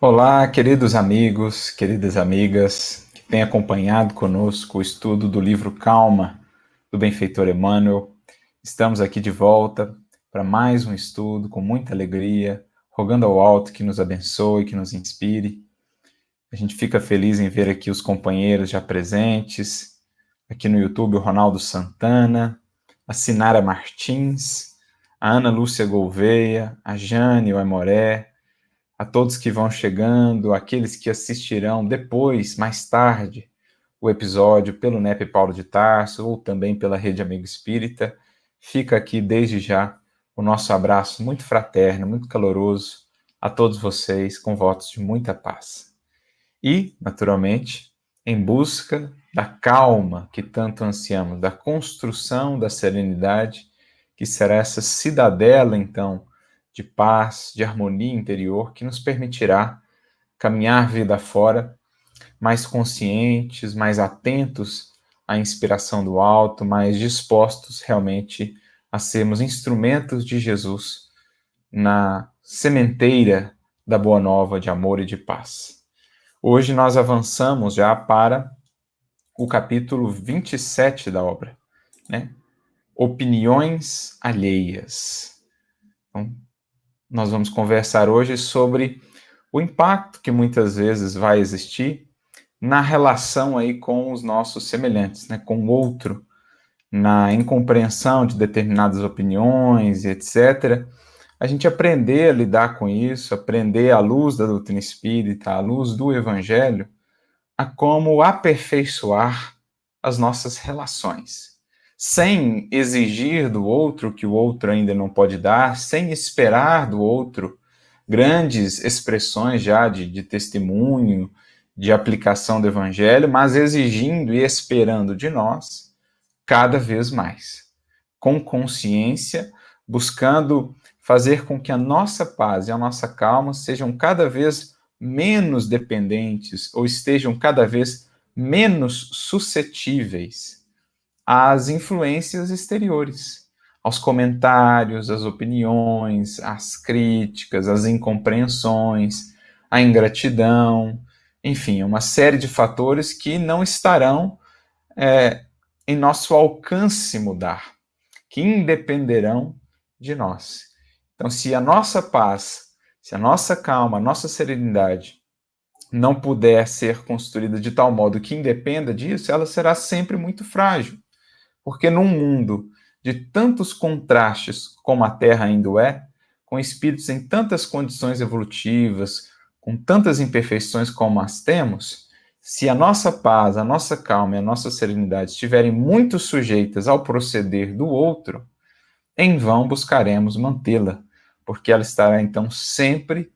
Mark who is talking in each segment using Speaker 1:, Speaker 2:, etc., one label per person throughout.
Speaker 1: Olá, queridos amigos, queridas amigas, que têm acompanhado conosco o estudo do livro Calma, do benfeitor Emmanuel. Estamos aqui de volta para mais um estudo com muita alegria, rogando ao alto que nos abençoe, que nos inspire. A gente fica feliz em ver aqui os companheiros já presentes, aqui no YouTube o Ronaldo Santana, a Sinara Martins, a Ana Lúcia Gouveia, a Jane Oemoré, a todos que vão chegando, aqueles que assistirão depois, mais tarde, o episódio pelo NEP Paulo de Tarso ou também pela Rede Amigo Espírita, fica aqui desde já o nosso abraço muito fraterno, muito caloroso a todos vocês, com votos de muita paz. E, naturalmente, em busca da calma que tanto ansiamos, da construção da serenidade, que será essa cidadela, então, de paz, de harmonia interior, que nos permitirá caminhar vida fora mais conscientes, mais atentos à inspiração do alto, mais dispostos realmente a sermos instrumentos de Jesus na sementeira da Boa Nova de amor e de paz. Hoje nós avançamos já para o capítulo 27 da obra, né? Opiniões alheias. Então, nós vamos conversar hoje sobre o impacto que muitas vezes vai existir na relação aí com os nossos semelhantes, né? Com o outro, na incompreensão de determinadas opiniões, etc. A gente aprender a lidar com isso, aprender à luz da doutrina espírita, à luz do evangelho, a como aperfeiçoar as nossas relações, sem exigir do outro que o outro ainda não pode dar, sem esperar do outro grandes expressões já de testemunho, de aplicação do evangelho, mas exigindo e esperando de nós cada vez mais, com consciência, buscando fazer com que a nossa paz e a nossa calma sejam cada vez menos dependentes ou estejam cada vez menos suscetíveis às influências exteriores, aos comentários, às opiniões, às críticas, às incompreensões, à ingratidão, enfim, uma série de fatores que não estarão em nosso alcance mudar, que independerão de nós. Então, se a nossa paz, se a nossa calma, a nossa serenidade não puder ser construída de tal modo que independa disso, ela será sempre muito frágil. Porque num mundo de tantos contrastes como a Terra ainda é, com espíritos em tantas condições evolutivas, com tantas imperfeições como as temos, se a nossa paz, a nossa calma e a nossa serenidade estiverem muito sujeitas ao proceder do outro, em vão buscaremos mantê-la, porque ela estará então sempre,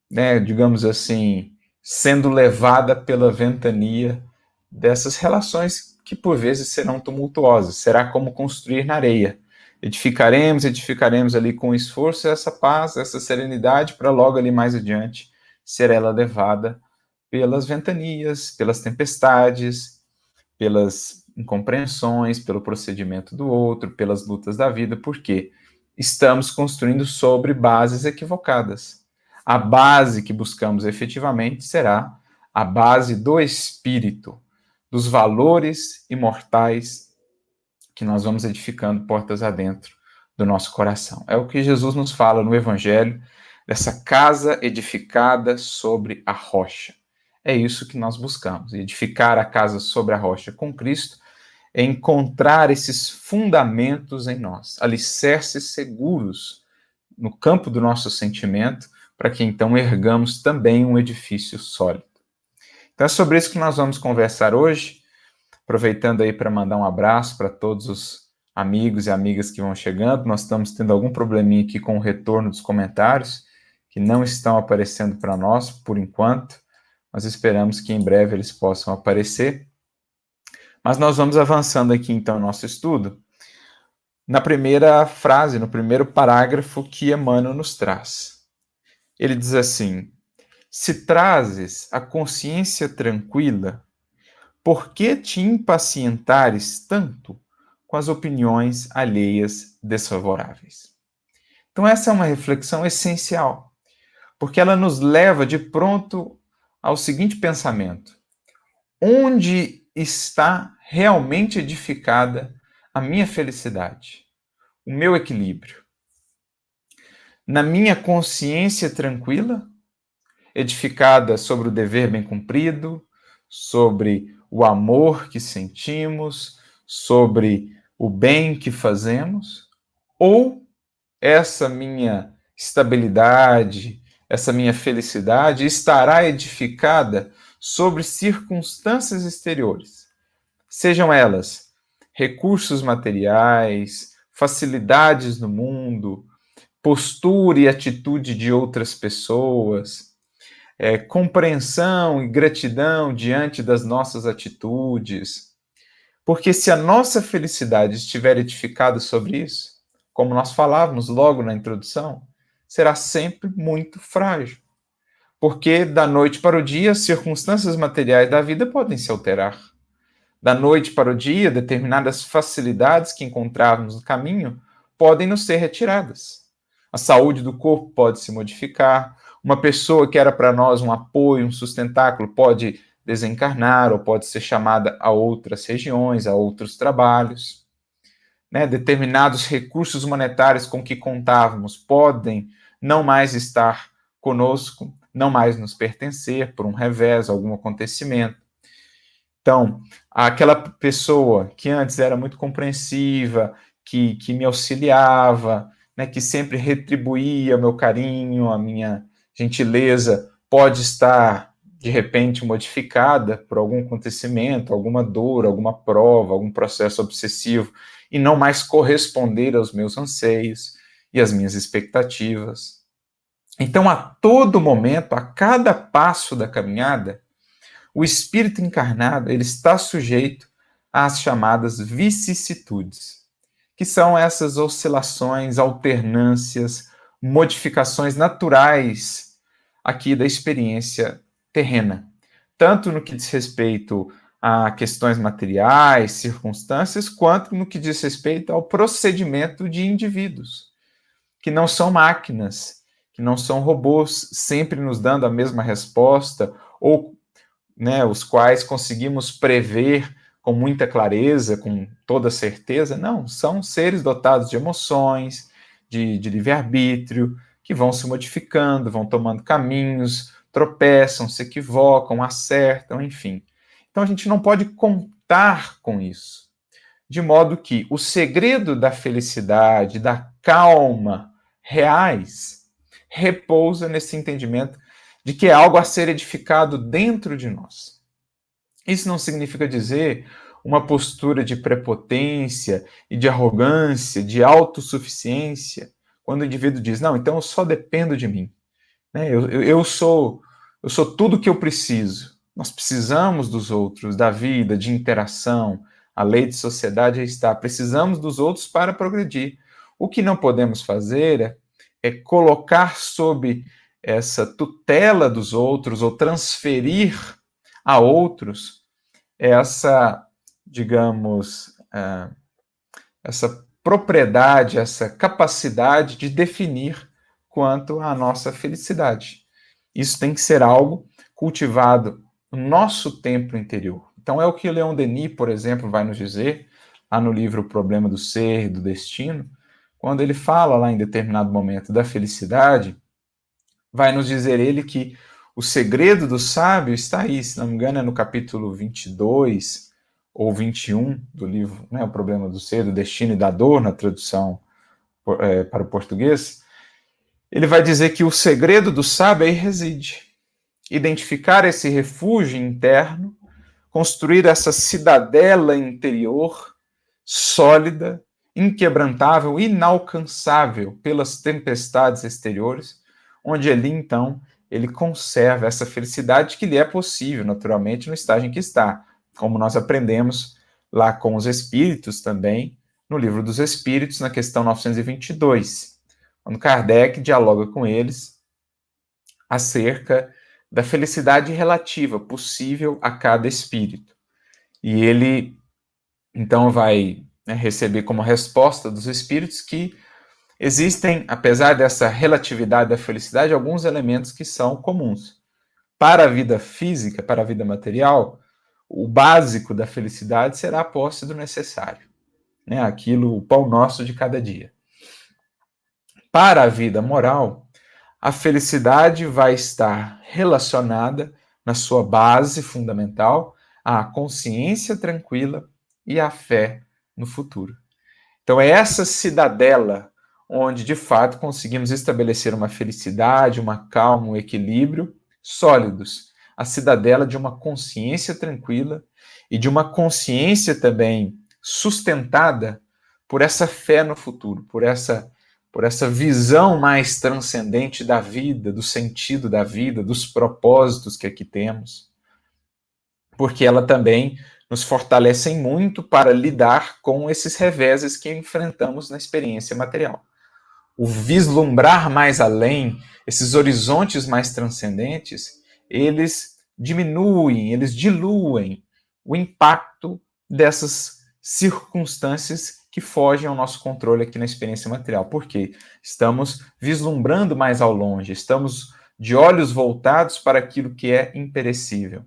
Speaker 1: né, digamos assim, sendo levada pela ventania dessas relações que por vezes serão tumultuosas. Será como construir na areia. Edificaremos ali com esforço essa paz, essa serenidade, para logo ali mais adiante ser ela levada pelas ventanias, pelas tempestades, pelas incompreensões, pelo procedimento do outro, pelas lutas da vida, porque estamos construindo sobre bases equivocadas. A base que buscamos efetivamente será a base do espírito, dos valores imortais que nós vamos edificando portas adentro do nosso coração. É o que Jesus nos fala no Evangelho, dessa casa edificada sobre a rocha. É isso que nós buscamos, edificar a casa sobre a rocha com Cristo, é encontrar esses fundamentos em nós, alicerces seguros no campo do nosso sentimento, para que então ergamos também um edifício sólido. Então é sobre isso que nós vamos conversar hoje, aproveitando aí para mandar um abraço para todos os amigos e amigas que vão chegando. Nós estamos tendo algum probleminha aqui com o retorno dos comentários, que não estão aparecendo para nós por enquanto, mas esperamos que em breve eles possam aparecer. Mas nós vamos avançando aqui então no nosso estudo, na primeira frase, no primeiro parágrafo que Emmanuel nos traz. Ele diz assim: se trazes a consciência tranquila, por que te impacientares tanto com as opiniões alheias desfavoráveis? Então essa é uma reflexão essencial, porque ela nos leva de pronto ao seguinte pensamento: onde está realmente edificada a minha felicidade, o meu equilíbrio? Na minha consciência tranquila, edificada sobre o dever bem cumprido, sobre o amor que sentimos, sobre o bem que fazemos? Ou essa minha estabilidade, essa minha felicidade estará edificada sobre circunstâncias exteriores, sejam elas recursos materiais, facilidades no mundo, postura e atitude de outras pessoas, compreensão e gratidão diante das nossas atitudes. Porque se a nossa felicidade estiver edificada sobre isso, como nós falávamos logo na introdução, será sempre muito frágil. Porque da noite para o dia, as circunstâncias materiais da vida podem se alterar. Da noite para o dia, determinadas facilidades que encontrávamos no caminho podem nos ser retiradas. A saúde do corpo pode se modificar. Uma pessoa que era para nós um apoio, um sustentáculo, pode desencarnar ou pode ser chamada a outras regiões, a outros trabalhos. Né? Determinados recursos monetários com que contávamos podem não mais estar conosco, não mais nos pertencer por um revés, algum acontecimento. Então, aquela pessoa que antes era muito compreensiva, que me auxiliava, né, que sempre retribuía o meu carinho, a minha gentileza, pode estar, de repente, modificada por algum acontecimento, alguma dor, alguma prova, algum processo obsessivo, e não mais corresponder aos meus anseios e às minhas expectativas. Então, a todo momento, a cada passo da caminhada, o espírito encarnado ele está sujeito às chamadas vicissitudes, que são essas oscilações, alternâncias, modificações naturais aqui da experiência terrena, tanto no que diz respeito a questões materiais, circunstâncias, quanto no que diz respeito ao procedimento de indivíduos, que não são máquinas, que não são robôs, sempre nos dando a mesma resposta, ou né, os quais conseguimos prever com muita clareza, com toda certeza. Não, são seres dotados de emoções, de livre-arbítrio, que vão se modificando, vão tomando caminhos, tropeçam, se equivocam, acertam, enfim. Então a gente não pode contar com isso. De modo que o segredo da felicidade, da calma reais, repousa nesse entendimento de que é algo a ser edificado dentro de nós. Isso não significa dizer uma postura de prepotência e de arrogância, de autossuficiência, quando o indivíduo diz, não, então eu só dependo de mim. Né? Eu sou tudo que eu preciso. Nós precisamos dos outros, da vida, de interação. A lei de sociedade aí está. Precisamos dos outros para progredir. O que não podemos fazer é colocar sob essa tutela dos outros ou transferir a outros essa, digamos, essa propriedade, essa capacidade de definir quanto à nossa felicidade. Isso tem que ser algo cultivado no nosso templo interior. Então é o que Leon Denis, por exemplo, vai nos dizer lá no livro O Problema do Ser e do Destino, quando ele fala lá em determinado momento da felicidade, vai nos dizer ele que o segredo do sábio está aí, se não me engano é no capítulo 22 ou 21 do livro, né, O Problema do Ser, do Destino e da Dor, na tradução para o português. Ele vai dizer que o segredo do sábio aí reside. Identificar esse refúgio interno, construir essa cidadela interior sólida, inquebrantável, inalcançável pelas tempestades exteriores, onde ali, então, ele conserva essa felicidade que lhe é possível, naturalmente, no estágio em que está, como nós aprendemos lá com os Espíritos também, no Livro dos Espíritos, na questão 922, quando Kardec dialoga com eles acerca da felicidade relativa possível a cada espírito. E ele, então, vai receber como resposta dos espíritos que existem, apesar dessa relatividade da felicidade, alguns elementos que são comuns. Para a vida física, para a vida material, o básico da felicidade será a posse do necessário, né? Aquilo, o pão nosso de cada dia. Para a vida moral, a felicidade vai estar relacionada, na sua base fundamental, à consciência tranquila e à fé no futuro. Então, é essa cidadela onde, de fato, conseguimos estabelecer uma felicidade, uma calma, um equilíbrio sólidos. A cidadela de uma consciência tranquila e de uma consciência também sustentada por essa fé no futuro, por essa visão mais transcendente da vida, do sentido da vida, dos propósitos que aqui temos, porque ela também nos fortalece muito para lidar com esses reveses que enfrentamos na experiência material. O vislumbrar mais além, esses horizontes mais transcendentes, eles diminuem, eles diluem o impacto dessas circunstâncias que fogem ao nosso controle aqui na experiência material. Por quê? Estamos vislumbrando mais ao longe, estamos de olhos voltados para aquilo que é imperecível.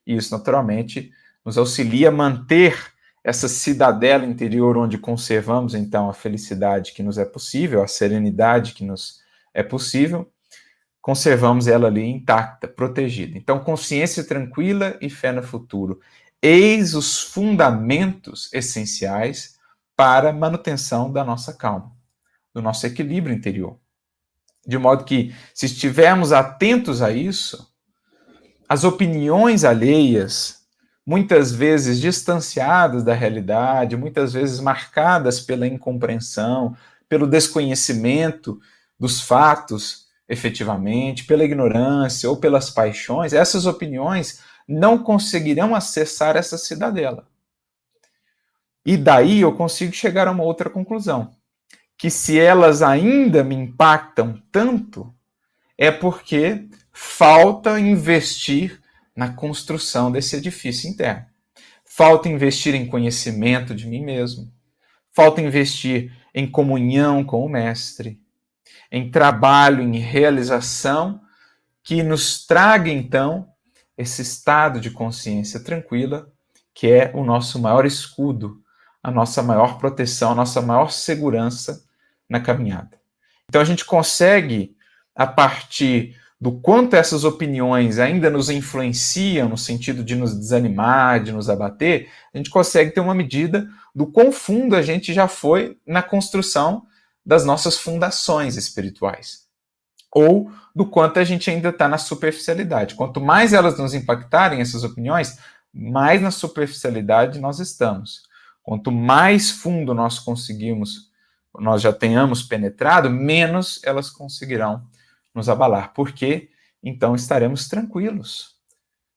Speaker 1: E isso, naturalmente, nos auxilia a manter essa cidadela interior onde conservamos, então, a felicidade que nos é possível, a serenidade que nos é possível, conservamos ela ali intacta, protegida. Então, consciência tranquila e fé no futuro. Eis os fundamentos essenciais para a manutenção da nossa calma, do nosso equilíbrio interior. De modo que, se estivermos atentos a isso, as opiniões alheias, muitas vezes distanciadas da realidade, muitas vezes marcadas pela incompreensão, pelo desconhecimento dos fatos, efetivamente, pela ignorância ou pelas paixões, essas opiniões não conseguirão acessar essa cidadela. E daí eu consigo chegar a uma outra conclusão, que se elas ainda me impactam tanto, é porque falta investir na construção desse edifício interno. Falta investir em conhecimento de mim mesmo. Falta investir em comunhão com o Mestre, em trabalho, em realização, que nos traga, então, esse estado de consciência tranquila, que é o nosso maior escudo, a nossa maior proteção, a nossa maior segurança na caminhada. Então, a gente consegue, a partir do quanto essas opiniões ainda nos influenciam no sentido de nos desanimar, de nos abater, a gente consegue ter uma medida do quão fundo a gente já foi na construção das nossas fundações espirituais. Ou do quanto a gente ainda está na superficialidade. Quanto mais elas nos impactarem, essas opiniões, mais na superficialidade nós estamos. Quanto mais fundo nós já tenhamos penetrado, menos elas conseguirão nos abalar, porque então estaremos tranquilos.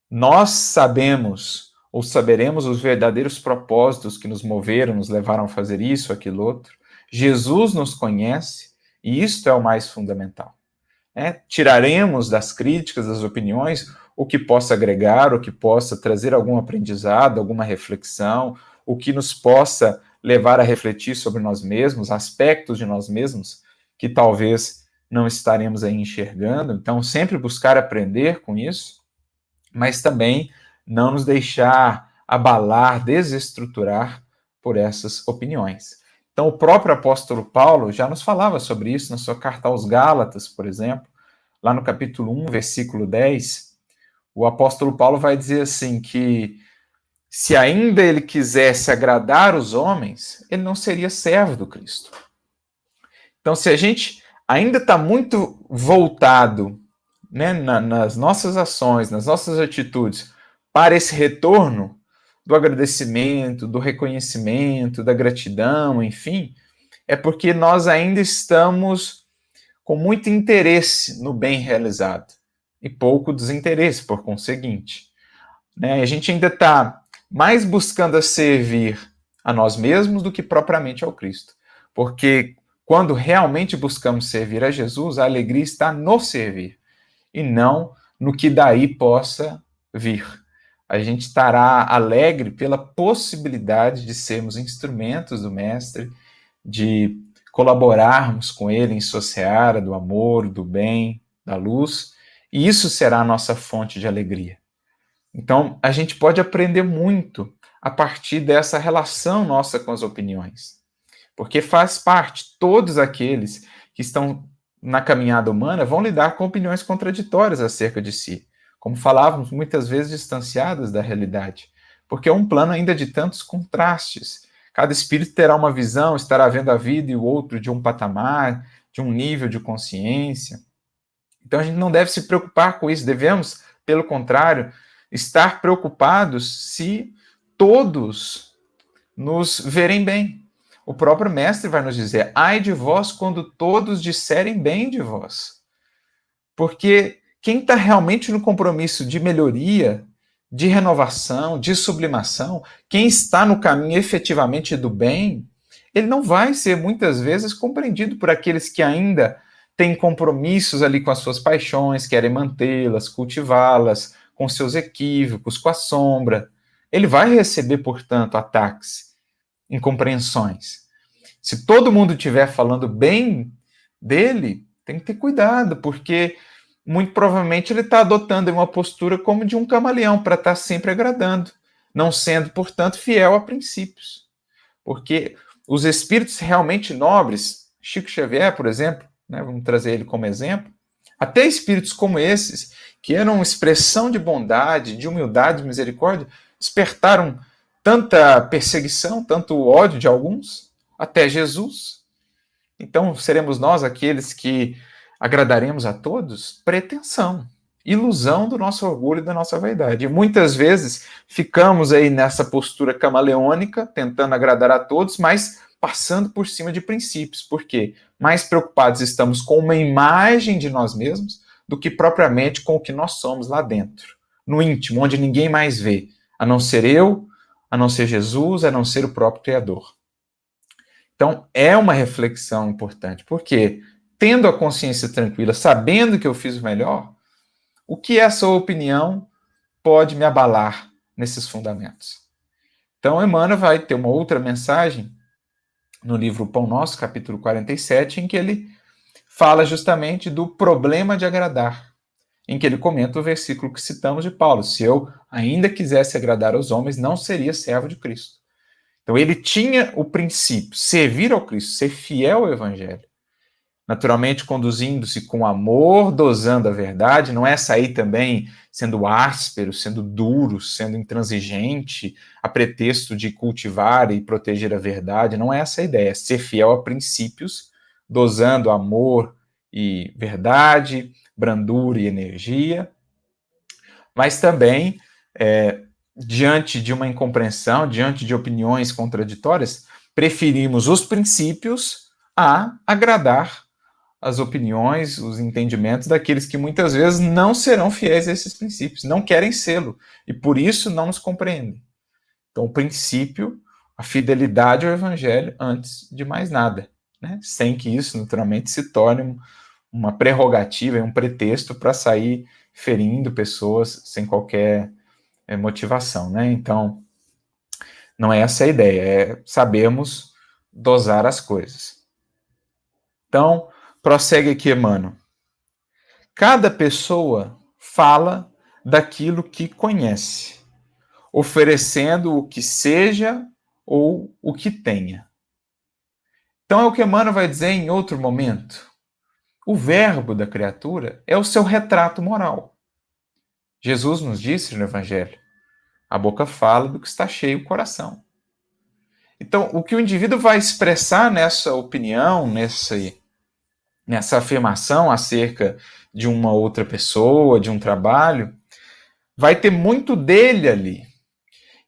Speaker 1: Nós sabemos, ou saberemos os verdadeiros propósitos que nos moveram, nos levaram a fazer isso, aquilo, outro. Jesus nos conhece, e isto é o mais fundamental. Tiraremos das críticas, das opiniões, o que possa agregar, o que possa trazer algum aprendizado, alguma reflexão, o que nos possa levar a refletir sobre nós mesmos, aspectos de nós mesmos que talvez não estaremos aí enxergando. Então, sempre buscar aprender com isso, mas também não nos deixar abalar, desestruturar por essas opiniões. Então, o próprio apóstolo Paulo já nos falava sobre isso na sua carta aos Gálatas, por exemplo, lá no capítulo 1, versículo 10, o apóstolo Paulo vai dizer assim que se ainda ele quisesse agradar os homens, ele não seria servo do Cristo. Então, se a gente ainda está muito voltado, né, nas nossas ações, nas nossas atitudes, para esse retorno do agradecimento, do reconhecimento, da gratidão, enfim, é porque nós ainda estamos com muito interesse no bem realizado e pouco desinteresse, por conseguinte. A gente ainda está mais buscando a servir a nós mesmos do que propriamente ao Cristo. Porque quando realmente buscamos servir a Jesus, a alegria está no servir e não no que daí possa vir. A gente estará alegre pela possibilidade de sermos instrumentos do Mestre, de colaborarmos com ele em sua seara do amor, do bem, da luz, e isso será a nossa fonte de alegria. Então, a gente pode aprender muito a partir dessa relação nossa com as opiniões, porque faz parte, todos aqueles que estão na caminhada humana vão lidar com opiniões contraditórias acerca de si, como falávamos, muitas vezes distanciadas da realidade, porque é um plano ainda de tantos contrastes. Cada espírito terá uma visão, estará vendo a vida e o outro de um patamar, de um nível de consciência. Então a gente não deve se preocupar com isso, devemos, pelo contrário, estar preocupados se todos nos verem bem. O próprio mestre vai nos dizer: ai de vós quando todos disserem bem de vós. Porque quem está realmente no compromisso de melhoria, de renovação, de sublimação, quem está no caminho efetivamente do bem, ele não vai ser muitas vezes compreendido por aqueles que ainda têm compromissos ali com as suas paixões, querem mantê-las, cultivá-las, com seus equívocos, com a sombra. Ele vai receber, portanto, ataques, incompreensões. Se todo mundo estiver falando bem dele, tem que ter cuidado, porque muito provavelmente ele está adotando uma postura como de um camaleão, para estar sempre agradando, não sendo, portanto, fiel a princípios. Porque os espíritos realmente nobres, Chico Xavier, por exemplo, né, vamos trazer ele como exemplo, até espíritos como esses, que eram expressão de bondade, de humildade, de misericórdia, despertaram tanta perseguição, tanto ódio de alguns, até Jesus. Então, seremos nós aqueles que agradaremos a todos? Pretensão, ilusão do nosso orgulho e da nossa vaidade. E muitas vezes ficamos aí nessa postura camaleônica, tentando agradar a todos, mas passando por cima de princípios. Por quê? Mais preocupados estamos com uma imagem de nós mesmos do que propriamente com o que nós somos lá dentro, no íntimo, onde ninguém mais vê, a não ser eu, a não ser Jesus, a não ser o próprio Criador. Então, é uma reflexão importante. Por quê? Tendo a consciência tranquila, sabendo que eu fiz o melhor, o que essa opinião pode me abalar nesses fundamentos? Então, Emmanuel vai ter uma outra mensagem no livro Pão Nosso, capítulo 47, em que ele fala justamente do problema de agradar, em que ele comenta o versículo que citamos de Paulo: se eu ainda quisesse agradar aos homens, não seria servo de Cristo. Então ele tinha o princípio, servir ao Cristo, ser fiel ao Evangelho, naturalmente conduzindo-se com amor, dosando a verdade, não é sair também sendo áspero, sendo duro, sendo intransigente, a pretexto de cultivar e proteger a verdade, não é essa a ideia, é ser fiel a princípios, dosando amor e verdade, brandura e energia, mas também, diante de uma incompreensão, diante de opiniões contraditórias, preferimos os princípios a agradar as opiniões, os entendimentos daqueles que muitas vezes não serão fiéis a esses princípios, não querem sê-lo, e por isso não nos compreendem. Então, o princípio, a fidelidade ao Evangelho antes de mais nada, né? Sem que isso, naturalmente, se torne uma prerrogativa, um pretexto para sair ferindo pessoas sem qualquer motivação, né? Então, não é essa a ideia, é sabermos dosar as coisas. Então, prossegue aqui, Emmanuel. Cada pessoa fala daquilo que conhece, oferecendo o que seja ou o que tenha. Então é o que Emmanuel vai dizer em outro momento. O verbo da criatura é o seu retrato moral. Jesus nos disse no Evangelho: a boca fala do que está cheio o coração. Então, o que o indivíduo vai expressar nessa opinião, nessa afirmação acerca de uma outra pessoa, de um trabalho, vai ter muito dele ali.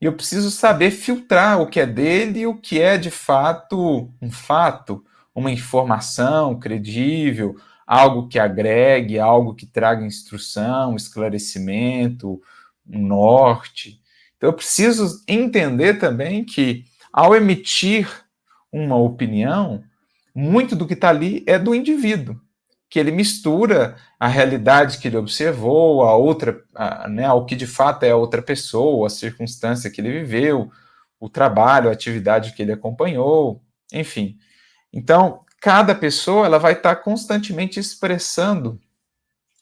Speaker 1: E eu preciso saber filtrar o que é dele e o que é de fato um fato, uma informação credível, algo que agregue, algo que traga instrução, esclarecimento, um norte. Então eu preciso entender também que, ao emitir uma opinião, muito do que está ali é do indivíduo, que ele mistura a realidade que ele observou, ao que de fato é a outra pessoa, a circunstância que ele viveu, o trabalho, a atividade que ele acompanhou, enfim. Então, cada pessoa ela vai estar constantemente expressando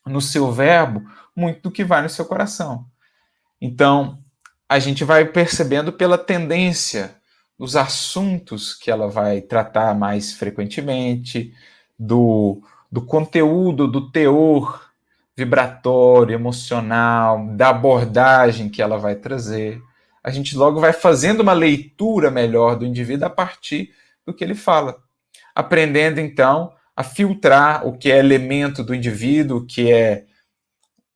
Speaker 1: no seu verbo muito do que vai no seu coração. Então, a gente vai percebendo pela tendência dos assuntos que ela vai tratar mais frequentemente, do conteúdo, do teor vibratório, emocional, da abordagem que ela vai trazer. A gente logo vai fazendo uma leitura melhor do indivíduo a partir do que ele fala, aprendendo então a filtrar o que é elemento do indivíduo, o que é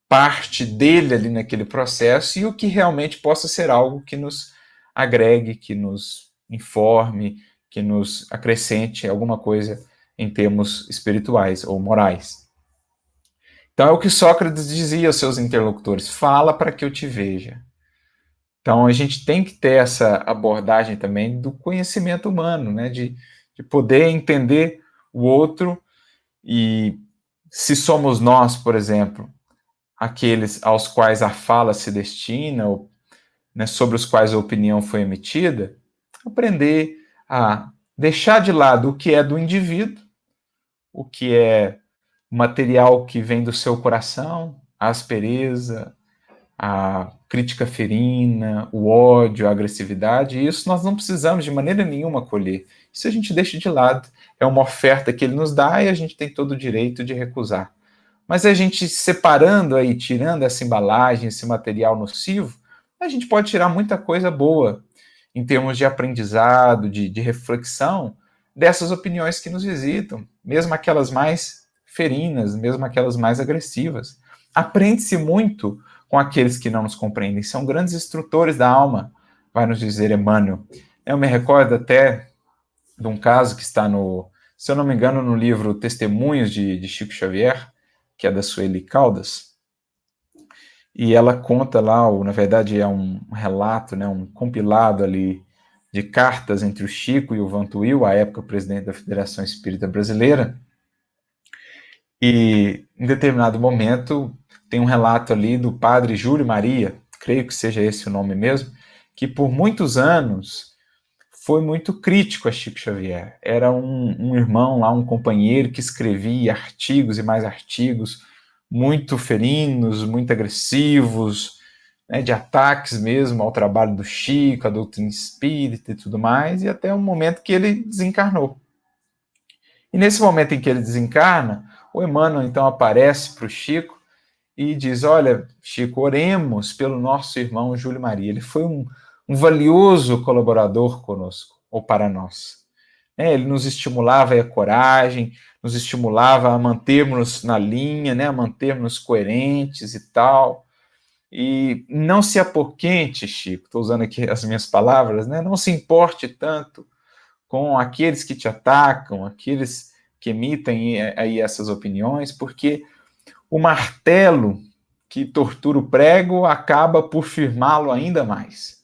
Speaker 1: parte dele ali naquele processo e o que realmente possa ser algo que nos agregue, que nos informe, que nos acrescente alguma coisa em termos espirituais ou morais. Então é o que Sócrates dizia aos seus interlocutores: fala para que eu te veja. Então a gente tem que ter essa abordagem também do conhecimento humano, né? De poder entender o outro e se somos nós, por exemplo, aqueles aos quais a fala se destina, ou, né, sobre os quais a opinião foi emitida, aprender a deixar de lado o que é do indivíduo, o que é material que vem do seu coração, a aspereza, a crítica ferina, o ódio, a agressividade, e isso nós não precisamos de maneira nenhuma acolher. Isso a gente deixa de lado. É uma oferta que ele nos dá e a gente tem todo o direito de recusar. Mas a gente separando aí, tirando essa embalagem, esse material nocivo, a gente pode tirar muita coisa boa em termos de aprendizado, de reflexão dessas opiniões que nos visitam, mesmo aquelas mais ferinas, mesmo aquelas mais agressivas. Aprende-se muito com aqueles que não nos compreendem, são grandes instrutores da alma, vai nos dizer Emmanuel. Eu me recordo até de um caso que está no, se eu não me engano, no livro Testemunhos de Chico Xavier, que é da Sueli Caldas, e ela conta lá, ou na verdade é um relato, né, um compilado ali de cartas entre o Chico e o Vantuil, à época presidente da Federação Espírita Brasileira, e em determinado momento tem um relato ali do padre Júlio Maria, creio que seja esse o nome mesmo, que por muitos anos foi muito crítico a Chico Xavier. Era um irmão lá, um companheiro que escrevia artigos e mais artigos, muito ferinos, muito agressivos, né, de ataques mesmo ao trabalho do Chico, à doutrina espírita e tudo mais, e até o momento que ele desencarnou. E nesse momento em que ele desencarna, o Emmanuel então aparece para o Chico e diz: olha, Chico, oremos pelo nosso irmão Júlio Maria. Ele foi um valioso colaborador conosco, ou para nós. Ele nos estimulava a coragem, nos estimulava a mantermos na linha, né, a mantermos coerentes e tal. E não se apoquente, Chico, estou usando aqui as minhas palavras, né, não se importe tanto com aqueles que te atacam, aqueles que emitem aí essas opiniões, porque o martelo que tortura o prego acaba por firmá-lo ainda mais.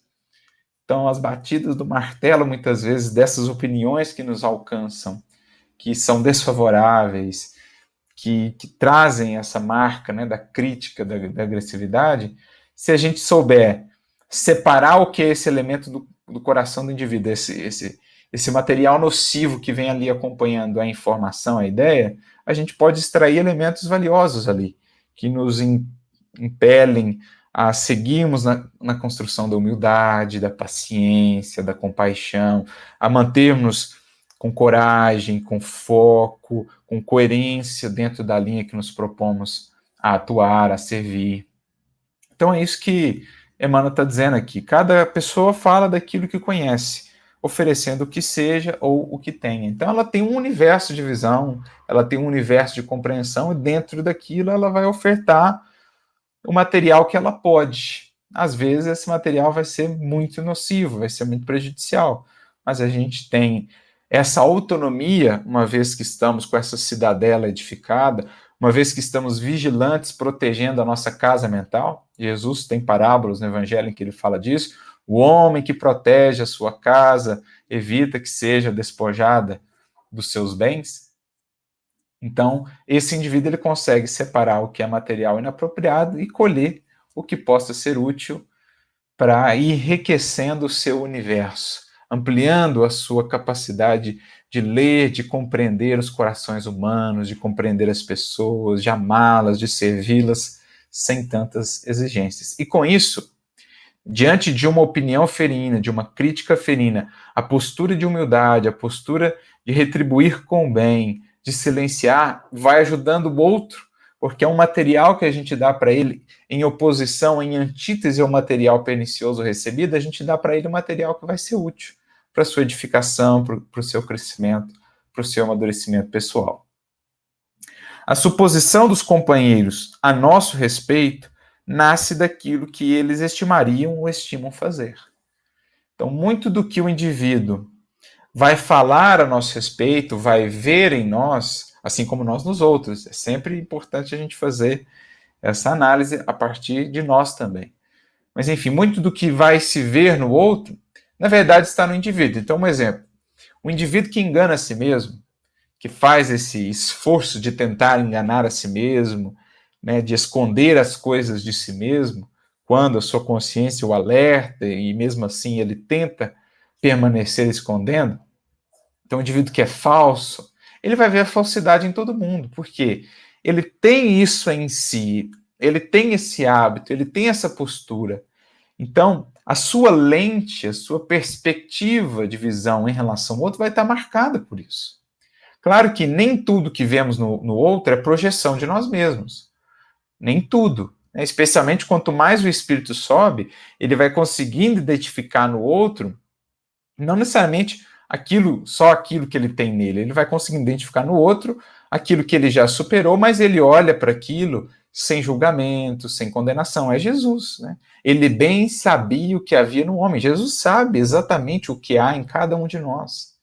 Speaker 1: Então, as batidas do martelo, muitas vezes, dessas opiniões que nos alcançam, que são desfavoráveis, que trazem essa marca, né, da crítica, da agressividade, se a gente souber separar o que é esse elemento do coração do indivíduo, esse material nocivo que vem ali acompanhando a informação, a ideia, a gente pode extrair elementos valiosos ali, que nos impelem a seguirmos na construção da humildade, da paciência, da compaixão, a mantermos com coragem, com foco, com coerência dentro da linha que nos propomos a atuar, a servir. Então é isso que Emmanuel está dizendo aqui. Cada pessoa fala daquilo que conhece, oferecendo o que seja ou o que tenha. Então ela tem um universo de visão, ela tem um universo de compreensão, e dentro daquilo ela vai ofertar o material que ela pode. Às vezes esse material vai ser muito nocivo, vai ser muito prejudicial, mas a gente tem essa autonomia, uma vez que estamos com essa cidadela edificada, uma vez que estamos vigilantes, protegendo a nossa casa mental. Jesus tem parábolas no Evangelho em que ele fala disso. O homem que protege a sua casa evita que seja despojada dos seus bens. Então, esse indivíduo ele consegue separar o que é material inapropriado e colher o que possa ser útil para ir enriquecendo o seu universo, ampliando a sua capacidade de ler, de compreender os corações humanos, de compreender as pessoas, de amá-las, de servi-las, sem tantas exigências. E com isso, diante de uma opinião ferina, de uma crítica ferina, a postura de humildade, a postura de retribuir com o bem, de silenciar, vai ajudando o outro, porque é um material que a gente dá para ele em oposição, em antítese ao material pernicioso recebido, a gente dá para ele um material que vai ser útil para a sua edificação, para o seu crescimento, para o seu amadurecimento pessoal. A suposição dos companheiros a nosso respeito nasce daquilo que eles estimariam ou estimam fazer. Então, muito do que o indivíduo vai falar a nosso respeito, vai ver em nós, assim como nós nos outros. É sempre importante a gente fazer essa análise a partir de nós também. Mas, enfim, muito do que vai se ver no outro, na verdade, está no indivíduo. Então, um exemplo. O indivíduo que engana a si mesmo, que faz esse esforço de tentar enganar a si mesmo, né, de esconder as coisas de si mesmo, quando a sua consciência o alerta e mesmo assim ele tenta permanecer escondendo. Então, o indivíduo que é falso, ele vai ver a falsidade em todo mundo, porque ele tem isso em si, ele tem esse hábito, ele tem essa postura. Então, a sua lente, a sua perspectiva de visão em relação ao outro vai estar marcada por isso. Claro que nem tudo que vemos no outro é projeção de nós mesmos. Nem tudo. Né? Especialmente quanto mais o espírito sobe, ele vai conseguindo identificar no outro, não necessariamente só aquilo que ele tem nele, ele vai conseguindo identificar no outro aquilo que ele já superou, mas ele olha para aquilo sem julgamento, sem condenação. É Jesus, né? Ele bem sabia o que havia no homem. Jesus sabe exatamente o que há em cada um de nós.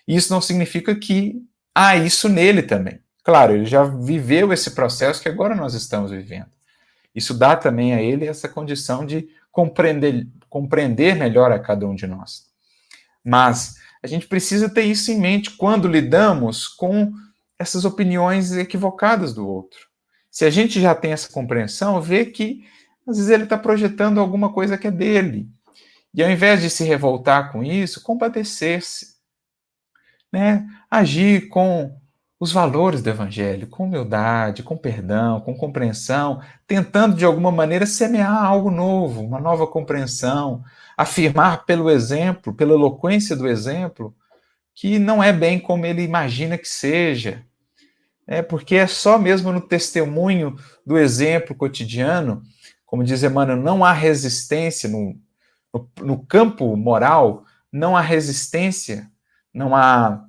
Speaker 1: Isso não significa que há isso nele também. Claro, ele já viveu esse processo que agora nós estamos vivendo. Isso dá também a ele essa condição de compreender melhor a cada um de nós. Mas a gente precisa ter isso em mente quando lidamos com essas opiniões equivocadas do outro. Se a gente já tem essa compreensão, vê que às vezes ele está projetando alguma coisa que é dele. E ao invés de se revoltar com isso, compadecer-se. Né? Agir com os valores do Evangelho, com humildade, com perdão, com compreensão, tentando de alguma maneira semear algo novo, uma nova compreensão, afirmar pelo exemplo, pela eloquência do exemplo, que não é bem como ele imagina que seja. Porque é só mesmo no testemunho do exemplo cotidiano, como diz Emmanuel, não há resistência no campo moral, não há resistência, não há,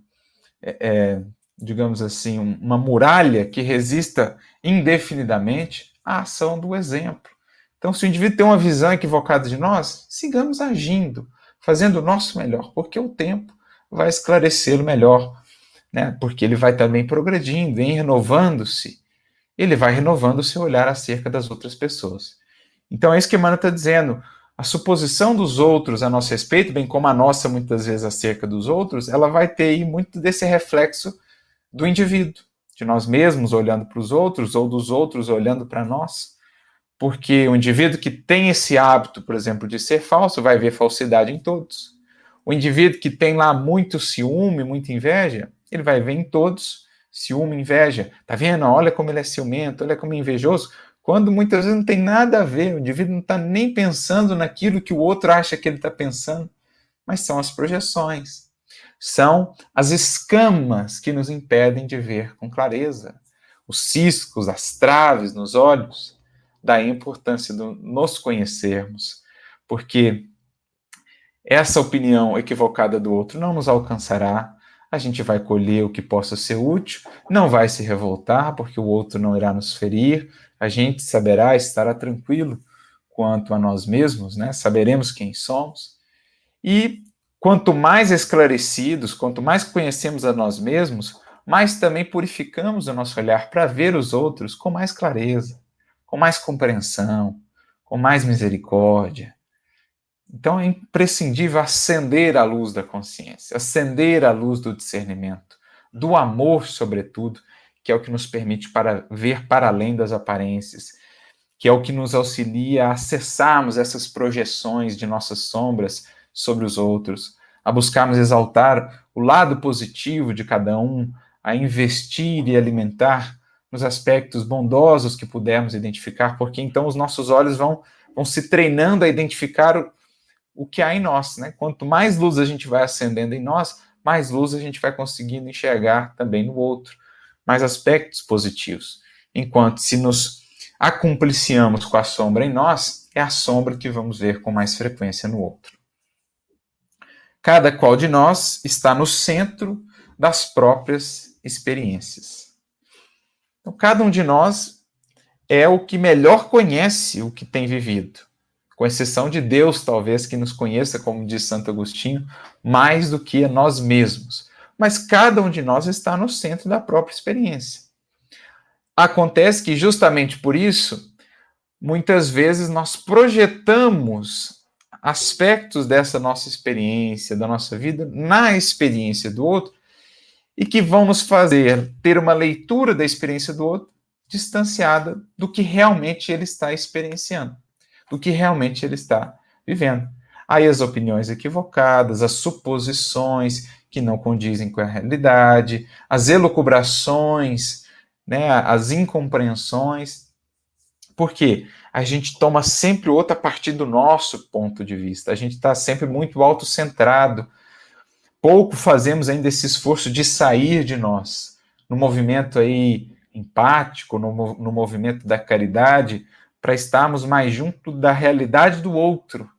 Speaker 1: digamos assim, uma muralha que resista indefinidamente à ação do exemplo. Então, se o indivíduo tem uma visão equivocada de nós, sigamos agindo, fazendo o nosso melhor, porque o tempo vai esclarecê-lo melhor, né? Porque ele vai também progredindo, em renovando-se, ele vai renovando o seu olhar acerca das outras pessoas. Então, é isso que Emmanuel está dizendo. A suposição dos outros a nosso respeito, bem como a nossa, muitas vezes, acerca dos outros, ela vai ter aí muito desse reflexo do indivíduo, de nós mesmos olhando para os outros, ou dos outros olhando para nós. Porque o indivíduo que tem esse hábito, por exemplo, de ser falso, vai ver falsidade em todos. O indivíduo que tem lá muito ciúme, muita inveja, ele vai ver em todos ciúme, inveja. Tá vendo? Olha como ele é ciumento, olha como é invejoso. Quando muitas vezes não tem nada a ver, o indivíduo não está nem pensando naquilo que o outro acha que ele está pensando, mas são as projeções, são as escamas que nos impedem de ver com clareza, os ciscos, as traves nos olhos. Daí a importância de nos conhecermos, porque essa opinião equivocada do outro não nos alcançará, a gente vai colher o que possa ser útil, não vai se revoltar, porque o outro não irá nos ferir, a gente saberá, estará tranquilo quanto a nós mesmos, né? Saberemos quem somos, e quanto mais esclarecidos, quanto mais conhecemos a nós mesmos, mais também purificamos o nosso olhar para ver os outros com mais clareza, com mais compreensão, com mais misericórdia. Então é imprescindível acender a luz da consciência, acender a luz do discernimento, do amor, sobretudo, que é o que nos permite ver para além das aparências, que é o que nos auxilia a acessarmos essas projeções de nossas sombras sobre os outros, a buscarmos exaltar o lado positivo de cada um, a investir e alimentar nos aspectos bondosos que pudermos identificar, porque então os nossos olhos vão se treinando a identificar o que há em nós, né? Quanto mais luz a gente vai acendendo em nós, mais luz a gente vai conseguindo enxergar também no outro, mais aspectos positivos. Enquanto se nos acumpliciamos com a sombra em nós, é a sombra que vamos ver com mais frequência no outro. Cada qual de nós está no centro das próprias experiências. Então, cada um de nós é o que melhor conhece o que tem vivido, com exceção de Deus, talvez, que nos conheça, como diz Santo Agostinho, mais do que a nós mesmos. Mas cada um de nós está no centro da própria experiência. Acontece que, justamente por isso, muitas vezes nós projetamos aspectos dessa nossa experiência, da nossa vida, na experiência do outro, e que vão nos fazer ter uma leitura da experiência do outro distanciada do que realmente ele está experienciando, do que realmente ele está vivendo. Aí as opiniões equivocadas, as suposições que não condizem com a realidade, as elucubrações, né, as incompreensões. Por quê? A gente toma sempre outra a partir do nosso ponto de vista. A gente está sempre muito autocentrado. Pouco fazemos ainda esse esforço de sair de nós, no movimento aí empático, no movimento da caridade, para estarmos mais junto da realidade do outro.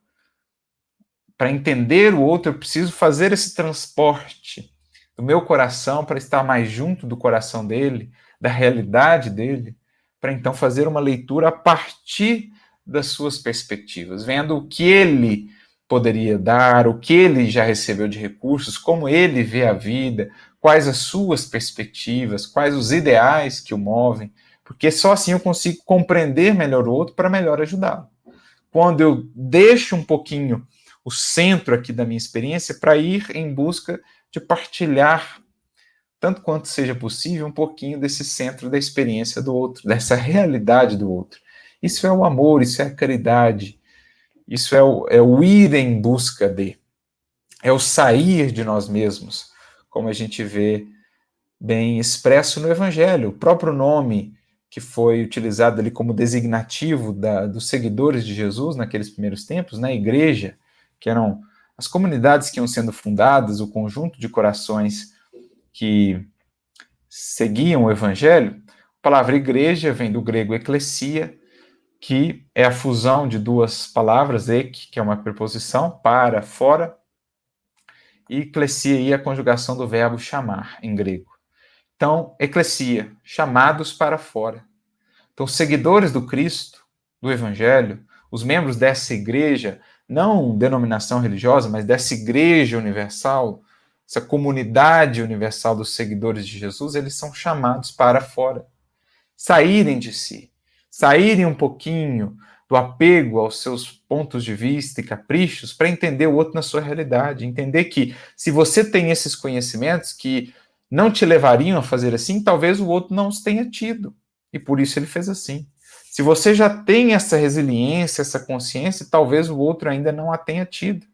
Speaker 1: Para entender o outro, eu preciso fazer esse transporte do meu coração para estar mais junto do coração dele, da realidade dele, para então fazer uma leitura a partir das suas perspectivas, vendo o que ele poderia dar, o que ele já recebeu de recursos, como ele vê a vida, quais as suas perspectivas, quais os ideais que o movem, porque só assim eu consigo compreender melhor o outro para melhor ajudá-lo. Quando eu deixo um pouquinho o centro aqui da minha experiência para ir em busca de partilhar, tanto quanto seja possível, um pouquinho desse centro da experiência do outro, dessa realidade do outro. Isso é o amor, isso é a caridade, isso é o ir em busca de, é o sair de nós mesmos, como a gente vê bem expresso no Evangelho. O próprio nome que foi utilizado ali como designativo dos seguidores de Jesus naqueles primeiros tempos, na igreja, que eram as comunidades que iam sendo fundadas, o conjunto de corações que seguiam o Evangelho. A palavra igreja vem do grego ekklesia, que é a fusão de duas palavras, ek, que é uma preposição, para, fora, e ekklesia, a conjugação do verbo chamar, em grego. Então, eclesia, chamados para fora. Então, seguidores do Cristo, do Evangelho, os membros dessa igreja, não denominação religiosa, mas dessa igreja universal, essa comunidade universal dos seguidores de Jesus, eles são chamados para fora. Saírem de si, saírem um pouquinho do apego aos seus pontos de vista e caprichos para entender o outro na sua realidade. Entender que se você tem esses conhecimentos que não te levariam a fazer assim, talvez o outro não os tenha tido. E por isso ele fez assim. Se você já tem essa resiliência, essa consciência, talvez o outro ainda não a tenha tido.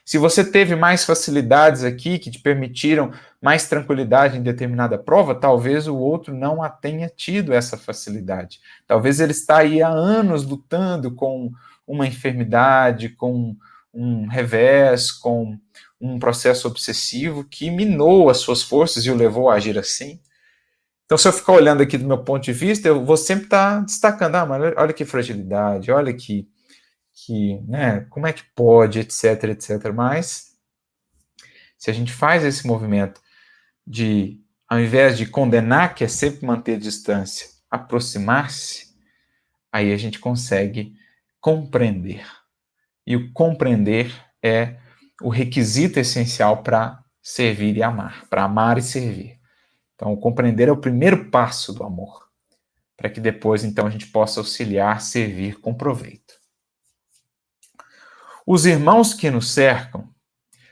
Speaker 1: Se você teve mais facilidades aqui que te permitiram mais tranquilidade em determinada prova, talvez o outro não a tenha tido essa facilidade. Talvez ele está aí há anos lutando com uma enfermidade, com um revés, com um processo obsessivo que minou as suas forças e o levou a agir assim. Então, se eu ficar olhando aqui do meu ponto de vista, eu vou sempre estar destacando, mas olha que fragilidade, olha que né, como é que pode, etc, etc. Mas, se a gente faz esse movimento de, ao invés de condenar, que é sempre manter distância, aproximar-se, aí a gente consegue compreender. E o compreender é o requisito essencial para servir e amar, para amar e servir. Então, o compreender é o primeiro passo do amor, para que depois, então, a gente possa auxiliar, servir com proveito. Os irmãos que nos cercam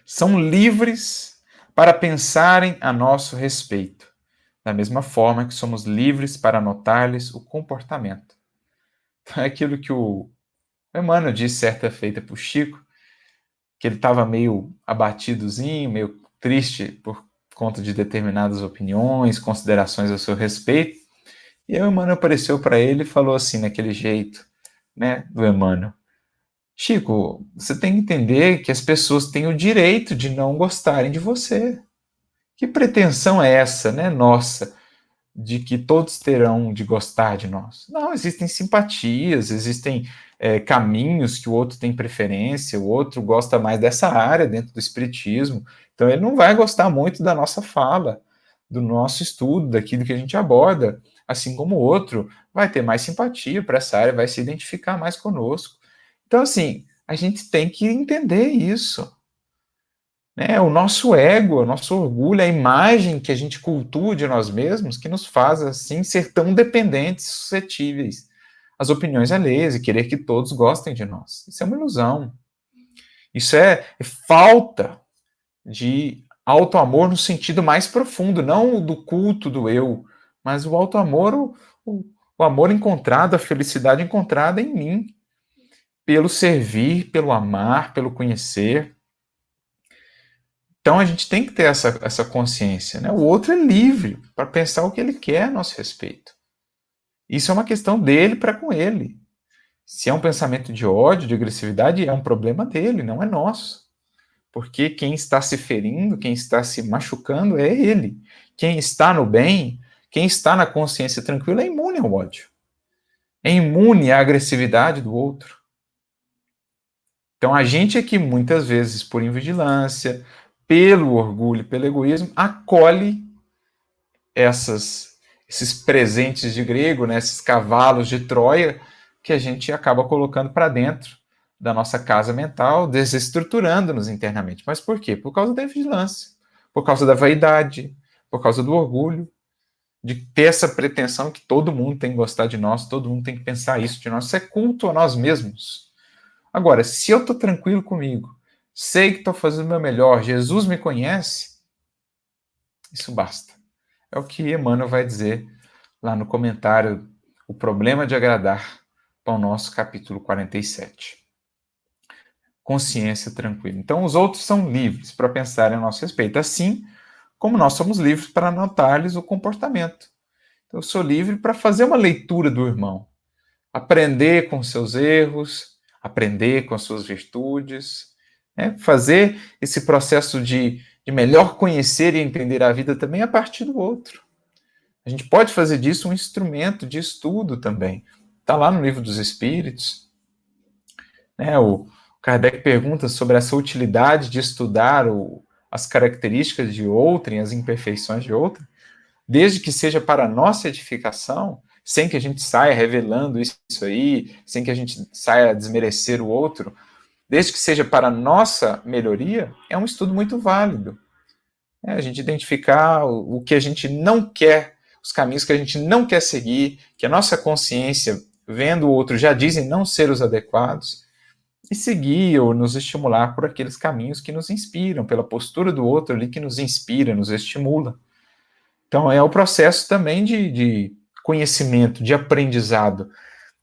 Speaker 1: são livres para pensarem a nosso respeito, da mesma forma que somos livres para notar-lhes o comportamento. Então, é aquilo que o Emmanuel disse certa feita para o Chico, que ele estava meio abatidozinho, meio triste por conta de determinadas opiniões, considerações a seu respeito. E aí o Emmanuel apareceu para ele e falou assim, naquele jeito, né, do Emmanuel: Chico, você tem que entender que as pessoas têm o direito de não gostarem de você. Que pretensão é essa, né, nossa, de que todos terão de gostar de nós? Não, existem simpatias, existem caminhos que o outro tem preferência, o outro gosta mais dessa área dentro do espiritismo, então ele não vai gostar muito da nossa fala, do nosso estudo, daquilo que a gente aborda, assim como o outro vai ter mais simpatia para essa área, vai se identificar mais conosco. Então, assim, a gente tem que entender isso. Né? O nosso ego, o nosso orgulho, a imagem que a gente cultua de nós mesmos, que nos faz, assim, ser tão dependentes, suscetíveis às opiniões alheias e querer que todos gostem de nós. Isso é uma ilusão. Isso é falta de auto-amor no sentido mais profundo, não do culto do eu, mas o auto-amor, o amor encontrado, a felicidade encontrada em mim, pelo servir, pelo amar, pelo conhecer. Então a gente tem que ter essa consciência. Né? O outro é livre para pensar o que ele quer a nosso respeito. Isso é uma questão dele para com ele. Se é um pensamento de ódio, de agressividade, é um problema dele, não é nosso. Porque quem está se ferindo, quem está se machucando é ele. Quem está no bem, quem está na consciência tranquila é imune ao ódio. É imune à agressividade do outro. Então a gente é que muitas vezes, por invigilância, pelo orgulho, pelo egoísmo, acolhe esses presentes de grego, né, esses cavalos de Troia, que a gente acaba colocando para dentro da nossa casa mental, desestruturando-nos internamente. Mas por quê? Por causa da vigilância, por causa da vaidade, por causa do orgulho, de ter essa pretensão que todo mundo tem que gostar de nós, todo mundo tem que pensar isso de nós. Isso é culto a nós mesmos. Agora, se eu estou tranquilo comigo, sei que estou fazendo o meu melhor, Jesus me conhece, isso basta. É o que Emmanuel vai dizer lá no comentário O Problema de Agradar, para o nosso capítulo 47. Consciência tranquila. Então, os outros são livres para pensarem a nosso respeito, assim como nós somos livres para anotar-lhes o comportamento. Então, eu sou livre para fazer uma leitura do irmão, aprender com seus erros, aprender com as suas virtudes, né? Fazer esse processo de melhor conhecer e entender a vida também a partir do outro. A gente pode fazer disso um instrumento de estudo também. Está lá no Livro dos Espíritos. Né? O Kardec pergunta sobre essa utilidade de estudar as características de outrem, as imperfeições de outrem, desde que seja para a nossa edificação, sem que a gente saia revelando isso aí, sem que a gente saia a desmerecer o outro, desde que seja para a nossa melhoria, é um estudo muito válido. A gente identificar o que a gente não quer, os caminhos que a gente não quer seguir, que a nossa consciência, vendo o outro, já dizem não ser os adequados, e seguir ou nos estimular por aqueles caminhos que nos inspiram, pela postura do outro ali que nos inspira, nos estimula. Então é o processo também de conhecimento, de aprendizado.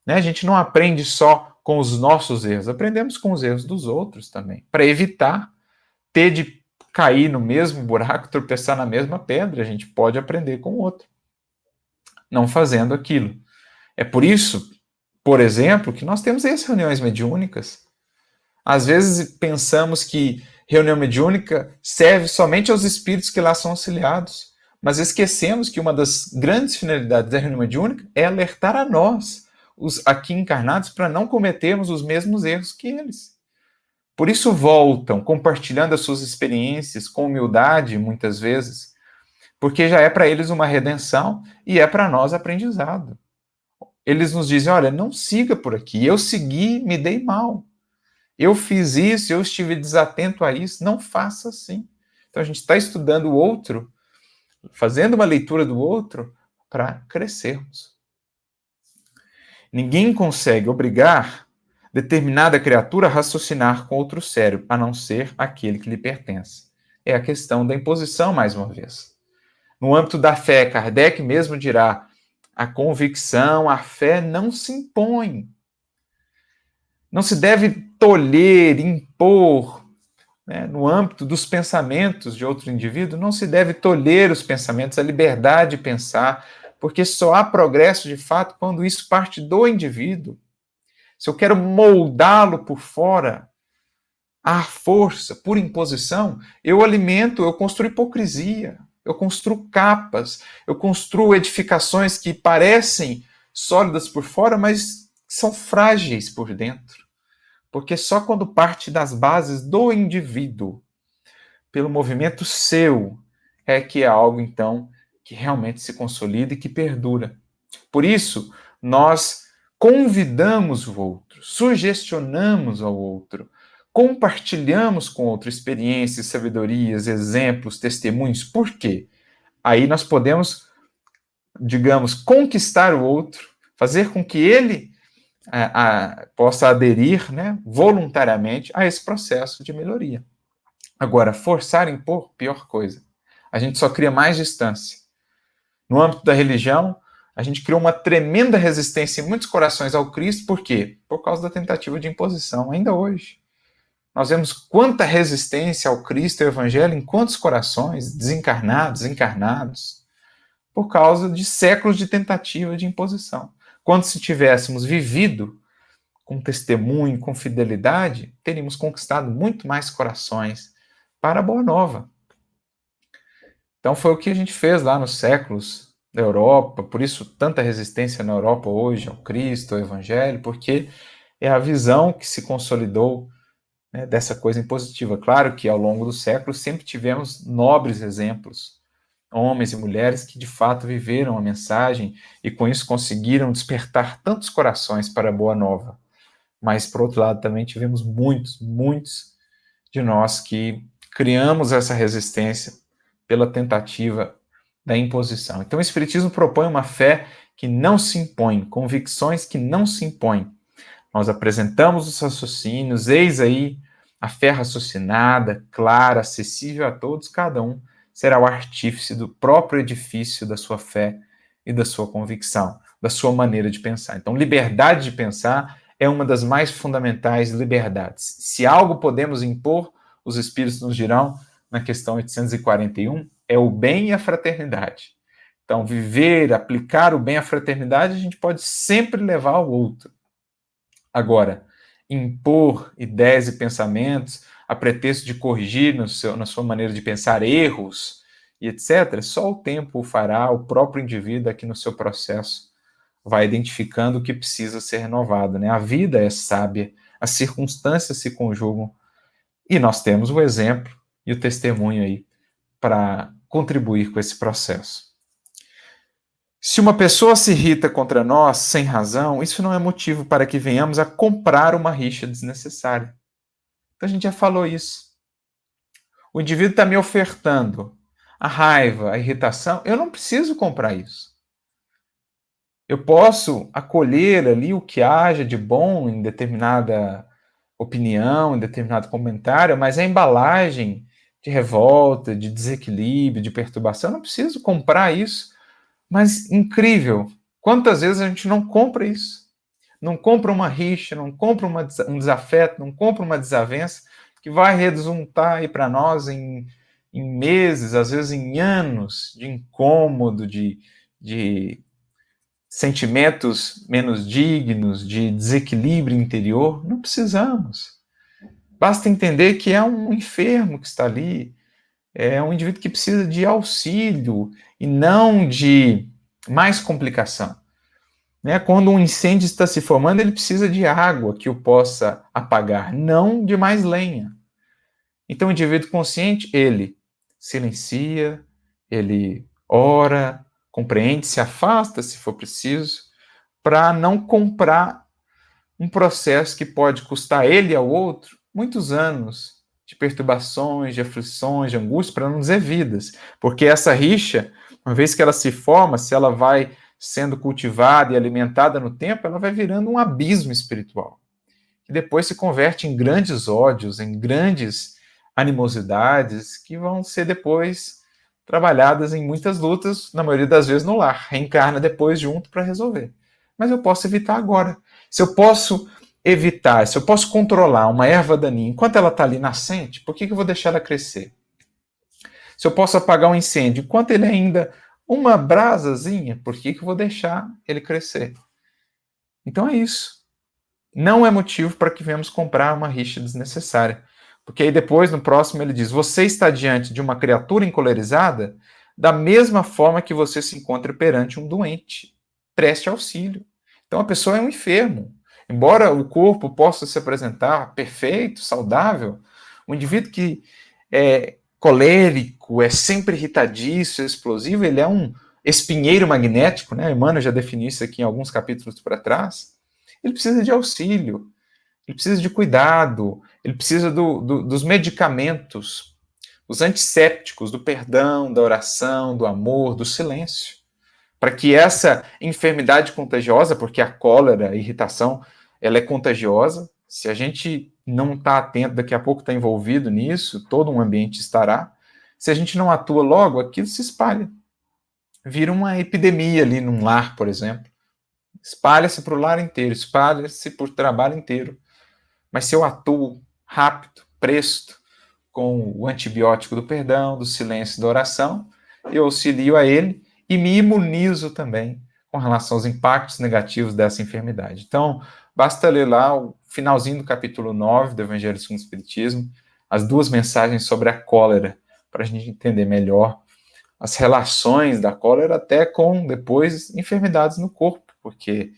Speaker 1: Né? A gente não aprende só com os nossos erros, aprendemos com os erros dos outros também, para evitar ter de cair no mesmo buraco, tropeçar na mesma pedra, a gente pode aprender com o outro, não fazendo aquilo. É por isso, por exemplo, que nós temos essas reuniões mediúnicas. Às vezes pensamos que reunião mediúnica serve somente aos espíritos que lá são auxiliados, mas esquecemos que uma das grandes finalidades da reunião mediúnica é alertar a nós, os aqui encarnados, para não cometermos os mesmos erros que eles. Por isso voltam, compartilhando as suas experiências com humildade, muitas vezes, porque já é para eles uma redenção e é para nós aprendizado. Eles nos dizem, olha, não siga por aqui, eu segui, me dei mal. Eu fiz isso, eu estive desatento a isso, não faça assim. Então a gente está estudando o outro, fazendo uma leitura do outro para crescermos. Ninguém consegue obrigar determinada criatura a raciocinar com outro cérebro, a não ser aquele que lhe pertence. É a questão da imposição, mais uma vez. No âmbito da fé, Kardec mesmo dirá, a convicção, a fé não se impõe. Não se deve tolher, impor né, no âmbito dos pensamentos de outro indivíduo, não se deve tolher os pensamentos, a liberdade de pensar, porque só há progresso de fato quando isso parte do indivíduo. Se eu quero moldá-lo por fora, à força, por imposição, eu alimento, eu construo hipocrisia, eu construo capas, eu construo edificações que parecem sólidas por fora, mas são frágeis por dentro. Porque só quando parte das bases do indivíduo, pelo movimento seu, é que é algo, então, que realmente se consolida e que perdura. Por isso, nós convidamos o outro, sugestionamos ao outro, compartilhamos com o outro experiências, sabedorias, exemplos, testemunhos. Por quê? Aí nós podemos, digamos, conquistar o outro, fazer com que ele possa aderir, né, voluntariamente a esse processo de melhoria. Agora, forçar, impor, pior coisa. A gente só cria mais distância. No âmbito da religião, a gente criou uma tremenda resistência em muitos corações ao Cristo, por quê? Por causa da tentativa de imposição, ainda hoje. Nós vemos quanta resistência ao Cristo e ao Evangelho em quantos corações, desencarnados, encarnados, por causa de séculos de tentativa de imposição. Quando se tivéssemos vivido com testemunho, com fidelidade, teríamos conquistado muito mais corações para a Boa Nova. Então foi o que a gente fez lá nos séculos da Europa, por isso tanta resistência na Europa hoje ao Cristo, ao Evangelho, porque é a visão que se consolidou, né, dessa coisa impositiva. Claro que ao longo dos séculos sempre tivemos nobres exemplos, homens e mulheres que de fato viveram a mensagem e com isso conseguiram despertar tantos corações para a Boa Nova. Mas, por outro lado, também tivemos muitos de nós que criamos essa resistência pela tentativa da imposição. Então, o Espiritismo propõe uma fé que não se impõe, convicções que não se impõem. Nós apresentamos os raciocínios, eis aí a fé raciocinada, clara, acessível a todos, cada um será o artífice do próprio edifício da sua fé e da sua convicção, da sua maneira de pensar. Então, liberdade de pensar é uma das mais fundamentais liberdades. Se algo podemos impor, os espíritos nos dirão, na questão 841, é o bem e a fraternidade. Então, viver, aplicar o bem e a fraternidade, a gente pode sempre levar ao outro. Agora, impor ideias e pensamentos a pretexto de corrigir na sua maneira de pensar erros e etc., só o tempo o fará, o próprio indivíduo aqui no seu processo vai identificando o que precisa ser renovado, né? A vida é sábia, as circunstâncias se conjugam e nós temos o exemplo e o testemunho aí para contribuir com esse processo. Se uma pessoa se irrita contra nós sem razão, isso não é motivo para que venhamos a comprar uma rixa desnecessária. Então a gente já falou isso. O indivíduo está me ofertando a raiva, a irritação, eu não preciso comprar isso. Eu posso acolher ali o que haja de bom em determinada opinião, em determinado comentário, mas a embalagem de revolta, de desequilíbrio, de perturbação, eu não preciso comprar isso. Mas incrível, quantas vezes a gente não compra isso? Não compra uma rixa, não compra um desafeto, não compra uma desavença que vai resultar aí para nós em meses, às vezes em anos de incômodo, de sentimentos menos dignos, de desequilíbrio interior. Não precisamos. Basta entender que é um enfermo que está ali, é um indivíduo que precisa de auxílio e não de mais complicação. Né? Quando um incêndio está se formando, ele precisa de água que o possa apagar, não de mais lenha. Então, o indivíduo consciente, ele silencia, ele ora, compreende, se afasta se for preciso, para não comprar um processo que pode custar a ele e ao outro muitos anos de perturbações, de aflições, de angústia, para não dizer vidas. Porque essa rixa, uma vez que ela se forma, se ela vai sendo cultivada e alimentada no tempo, ela vai virando um abismo espiritual, que depois se converte em grandes ódios, em grandes animosidades, que vão ser depois trabalhadas em muitas lutas, na maioria das vezes no lar. Reencarna depois junto para resolver. Mas eu posso evitar agora. Se eu posso evitar, se eu posso controlar uma erva daninha enquanto ela está ali nascente, por que eu vou deixar ela crescer? Se eu posso apagar um incêndio enquanto ele ainda uma brasazinha, por que eu vou deixar ele crescer? Então é isso. Não é motivo para que venhamos comprar uma rixa desnecessária. Porque aí depois, no próximo, ele diz: você está diante de uma criatura encolerizada da mesma forma que você se encontra perante um doente. Preste auxílio. Então a pessoa é um enfermo. Embora o corpo possa se apresentar perfeito, saudável, o indivíduo que é colérico, é sempre irritadiço, explosivo, ele é um espinheiro magnético, né? Emmanuel já definiu isso aqui em alguns capítulos para trás. Ele precisa de auxílio, ele precisa de cuidado, ele precisa dos medicamentos, os antissépticos, do perdão, da oração, do amor, do silêncio, para que essa enfermidade contagiosa, porque a cólera, a irritação, ela é contagiosa, se a gente não está atento, daqui a pouco está envolvido nisso, todo um ambiente estará, se a gente não atua logo, aquilo se espalha, vira uma epidemia ali num lar, por exemplo, espalha-se para o lar inteiro, espalha-se para o trabalho inteiro. Mas se eu atuo rápido, presto, com o antibiótico do perdão, do silêncio e da oração, eu auxilio a ele e me imunizo também com relação aos impactos negativos dessa enfermidade. Então, basta ler lá o finalzinho do capítulo 9 do Evangelho segundo o Espiritismo, as duas mensagens sobre a cólera, para a gente entender melhor as relações da cólera até com, depois, enfermidades no corpo, porque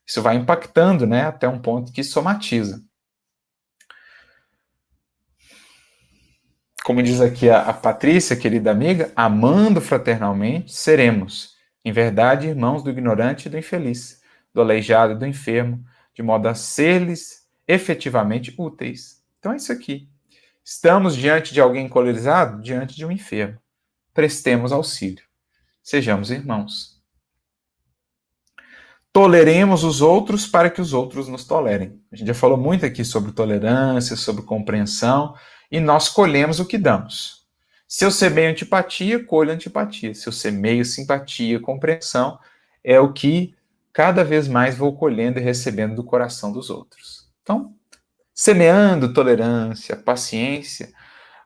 Speaker 1: isso vai impactando, né, até um ponto que somatiza. Como diz aqui a Patrícia, querida amiga, amando fraternalmente, seremos, em verdade, irmãos do ignorante e do infeliz, do aleijado e do enfermo, de modo a ser-lhes efetivamente úteis. Então é isso aqui. Estamos diante de alguém colerizado? Diante de um enfermo. Prestemos auxílio. Sejamos irmãos. Toleremos os outros para que os outros nos tolerem. A gente já falou muito aqui sobre tolerância, sobre compreensão, e nós colhemos o que damos. Se eu semeio antipatia, colho antipatia. Se eu semeio simpatia, compreensão, é o que cada vez mais vou colhendo e recebendo do coração dos outros. Então, semeando tolerância, paciência,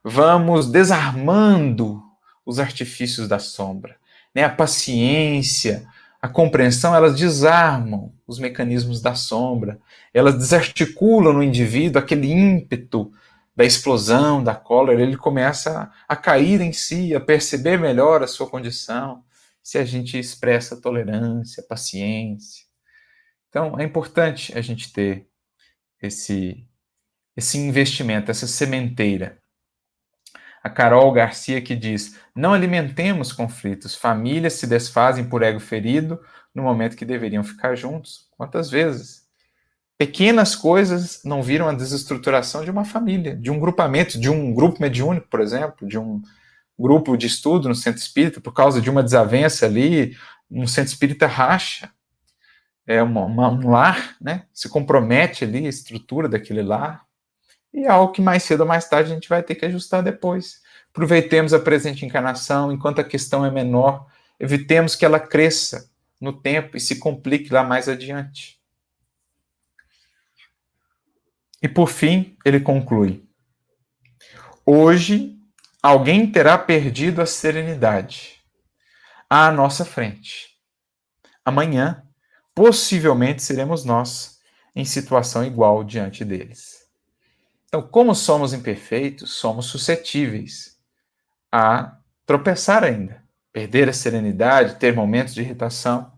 Speaker 1: vamos desarmando os artifícios da sombra. Né? A paciência, a compreensão, elas desarmam os mecanismos da sombra, elas desarticulam no indivíduo aquele ímpeto da explosão, da cólera, ele começa a cair em si, a perceber melhor a sua condição, se a gente expressa tolerância, paciência. Então, é importante a gente ter esse investimento, essa sementeira. A Carol Garcia que diz: não alimentemos conflitos, famílias se desfazem por ego ferido no momento que deveriam ficar juntos. Quantas vezes? Pequenas coisas não viram a desestruturação de uma família, de um grupamento, de um grupo mediúnico, por exemplo, de um grupo de estudo no centro espírita, por causa de uma desavença ali, um centro espírita racha, um lar, né? Se compromete ali a estrutura daquele lar, e é algo que mais cedo ou mais tarde a gente vai ter que ajustar depois. Aproveitemos a presente encarnação enquanto a questão é menor, evitemos que ela cresça no tempo e se complique lá mais adiante. E por fim, ele conclui: hoje alguém terá perdido a serenidade à nossa frente. Amanhã, possivelmente seremos nós em situação igual diante deles. Então, como somos imperfeitos, somos suscetíveis a tropeçar ainda, perder a serenidade, ter momentos de irritação.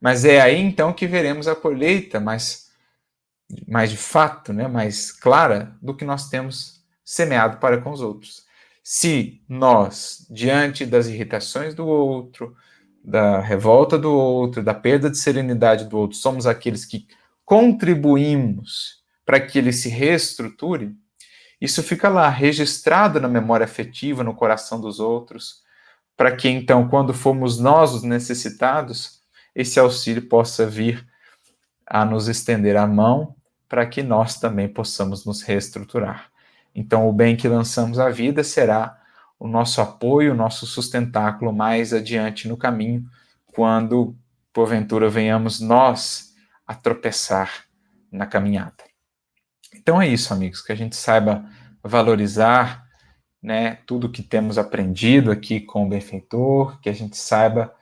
Speaker 1: Mas é aí então que veremos a colheita mais de fato, né, mais clara do que nós temos semeado para com os outros. Se nós, diante das irritações do outro, da revolta do outro, da perda de serenidade do outro, somos aqueles que contribuímos para que ele se reestruture, isso fica lá, registrado na memória afetiva, no coração dos outros, para que então, quando formos nós os necessitados, esse auxílio possa vir a nos estender a mão para que nós também possamos nos reestruturar. Então, o bem que lançamos à vida será o nosso apoio, o nosso sustentáculo mais adiante no caminho, quando, porventura, venhamos nós a tropeçar na caminhada. Então é isso, amigos, que a gente saiba valorizar, né, tudo que temos aprendido aqui com o benfeitor, que a gente saiba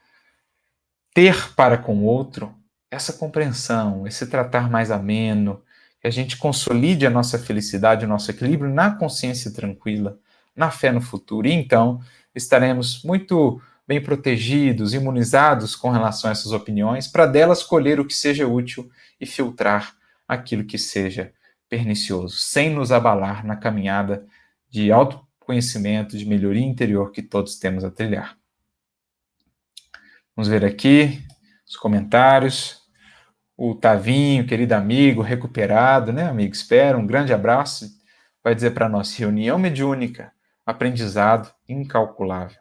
Speaker 1: ter para com o outro essa compreensão, esse tratar mais ameno, que a gente consolide a nossa felicidade, o nosso equilíbrio na consciência tranquila, na fé no futuro. E então estaremos muito bem protegidos, imunizados com relação a essas opiniões, para delas colher o que seja útil e filtrar aquilo que seja pernicioso, sem nos abalar na caminhada de autoconhecimento, de melhoria interior que todos temos a trilhar. Vamos ver aqui os comentários. O Tavinho, querido amigo, recuperado, né, amigo? Espero, um grande abraço. Vai dizer para nós: reunião mediúnica, aprendizado incalculável.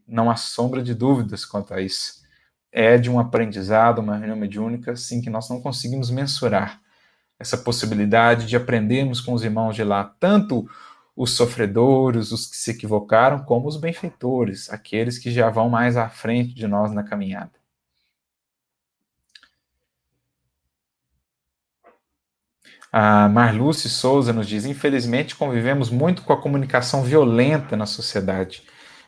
Speaker 1: Não há sombra de dúvidas quanto a isso. É de um aprendizado, uma reunião mediúnica, sim, que nós não conseguimos mensurar. Essa possibilidade de aprendermos com os irmãos de lá, tanto os sofredores, os que se equivocaram, como os benfeitores, aqueles que já vão mais à frente de nós na caminhada. A Marluce Souza nos diz: infelizmente convivemos muito com a comunicação violenta na sociedade,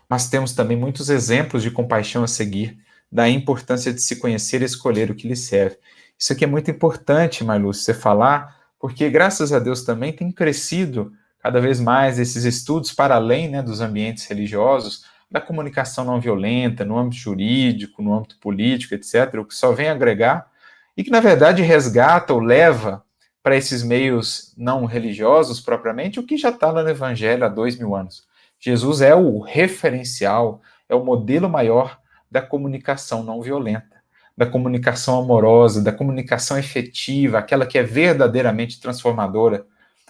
Speaker 1: mas temos também muitos exemplos de compaixão a seguir, da importância de se conhecer e escolher o que lhe serve. Isso aqui é muito importante, Marluce, você falar, porque graças a Deus também tem crescido cada vez mais esses estudos para além, né, dos ambientes religiosos, da comunicação não violenta, no âmbito jurídico, no âmbito político, etc., o que só vem agregar e que, na verdade, resgata ou leva para esses meios não religiosos propriamente o que já está no Evangelho há 2000 anos. Jesus é o referencial, é o modelo maior da comunicação não violenta, da comunicação amorosa, da comunicação efetiva, aquela que é verdadeiramente transformadora,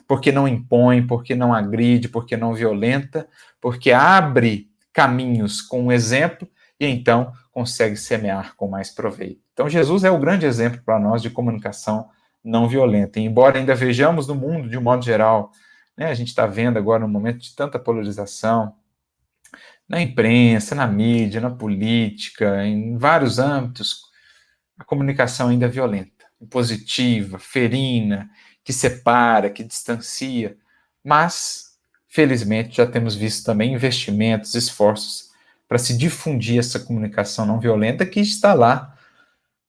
Speaker 1: porque não impõe, porque não agride, porque não violenta, porque abre caminhos com um exemplo e então consegue semear com mais proveito. Então Jesus é o grande exemplo para nós de comunicação não violenta. E embora ainda vejamos no mundo, de um modo geral, né, a gente está vendo agora um momento de tanta polarização, na imprensa, na mídia, na política, em vários âmbitos, a comunicação ainda é violenta, impositiva, ferina, que separa, que distancia, mas, felizmente, já temos visto também investimentos, esforços para se difundir essa comunicação não violenta que está lá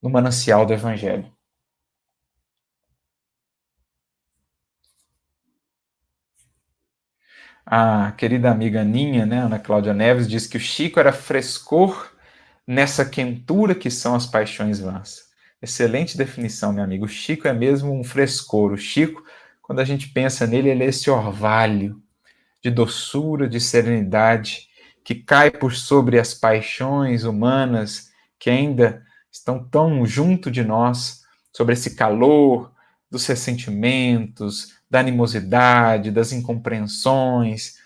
Speaker 1: no manancial do Evangelho. A querida amiga Aninha, né, Ana Cláudia Neves, diz que o Chico era frescor nessa quentura que são as paixões vãs. Excelente definição, meu amigo. O Chico é mesmo um frescor. O Chico, quando a gente pensa nele, ele é esse orvalho de doçura, de serenidade, que cai por sobre as paixões humanas que ainda estão tão junto de nós, sobre esse calor dos ressentimentos, da animosidade, das incompreensões.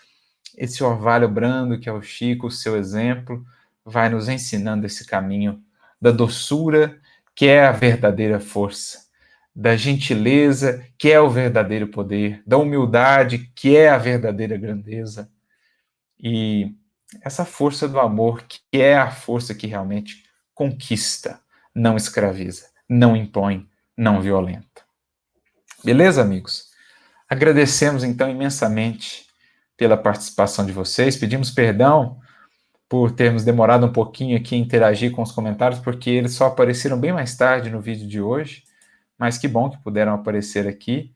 Speaker 1: Esse orvalho brando que é o Chico, o seu exemplo, vai nos ensinando esse caminho da doçura, que é a verdadeira força, da gentileza, que é o verdadeiro poder, da humildade, que é a verdadeira grandeza, e essa força do amor, que é a força que realmente conquista, não escraviza, não impõe, não violenta. Beleza, amigos? Agradecemos então imensamente pela participação de vocês, pedimos perdão por termos demorado um pouquinho aqui em interagir com os comentários, porque eles só apareceram bem mais tarde no vídeo de hoje, mas que bom que puderam aparecer aqui,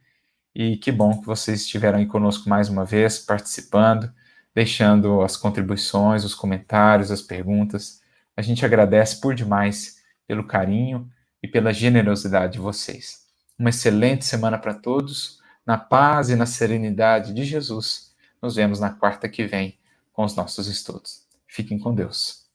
Speaker 1: e que bom que vocês estiveram aí conosco mais uma vez, participando, deixando as contribuições, os comentários, as perguntas. A gente agradece por demais pelo carinho e pela generosidade de vocês. Uma excelente semana para todos, na paz e na serenidade de Jesus. Nos vemos na quarta que vem com os nossos estudos. Fiquem com Deus.